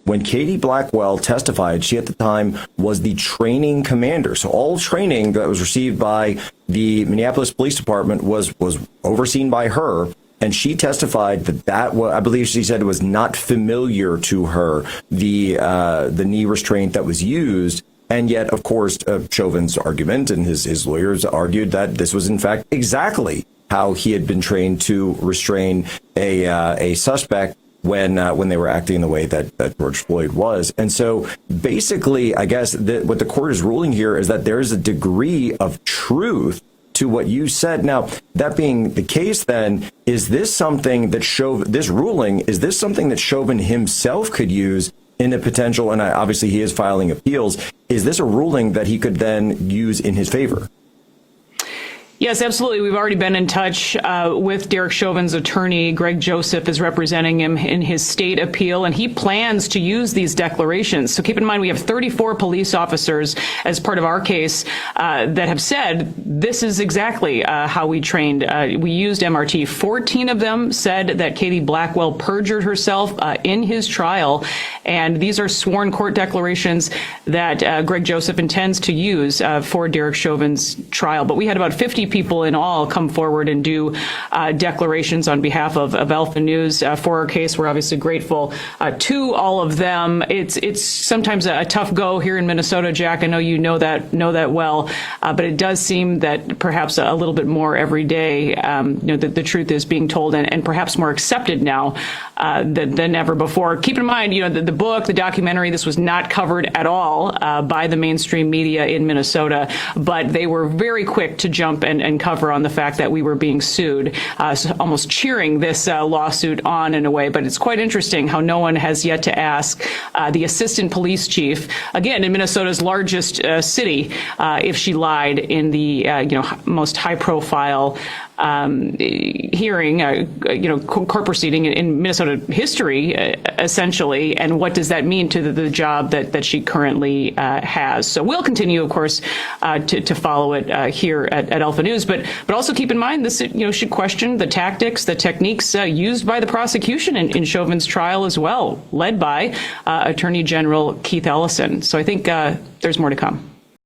when Katie Blackwell testified, she at the time was the training commander. So all training that was received by the Minneapolis Police Department was overseen by her. And she testified that I believe she said it was not familiar to her, the knee restraint that was used. And yet, of course, Chauvin's argument and his lawyers argued that this was, in fact, exactly how he had been trained to restrain a suspect when they were acting in the way that George Floyd was. And so basically, I guess what the court is ruling here is that there is a degree of truth to what you said. Now, that being the case, then, is this something that is this something that Chauvin himself could use in a potential, and obviously he is filing appeals, is this a ruling that he could then use in his favor? Yes, absolutely. We've already been in touch with Derek Chauvin's attorney. Greg Joseph is representing him in his state appeal, and he plans to use these declarations. So keep in mind, we have 34 police officers as part of our case that have said this is exactly how we trained. We used MRT. 14 of them said that Katie Blackwell perjured herself in his trial, and these are sworn court declarations that Greg Joseph intends to use for Derek Chauvin's trial. But we had about 50 people in all come forward and do declarations on behalf of Alpha News for our case. We're obviously grateful to all of them. It's sometimes a tough go here in Minnesota, Jack. I know you know that well, but it does seem that perhaps a little bit more every day, the truth is being told and perhaps more accepted now than ever before. Keep in mind, the book, the documentary, this was not covered at all by the mainstream media in Minnesota, but they were very quick to jump and cover on the fact that we were being sued, so almost cheering this lawsuit on in a way. But it's quite interesting how no one has yet to ask the assistant police chief, again, in Minnesota's largest city, if she lied in the most high-profile hearing, court proceeding in Minnesota history, essentially, and what does that mean to the job that she currently has. So we'll continue, of course, to follow it here at Alpha News, but also keep in mind this should question the tactics, the techniques used by the prosecution in Chauvin's trial as well, led by Attorney General Keith Ellison. So I think there's more to come.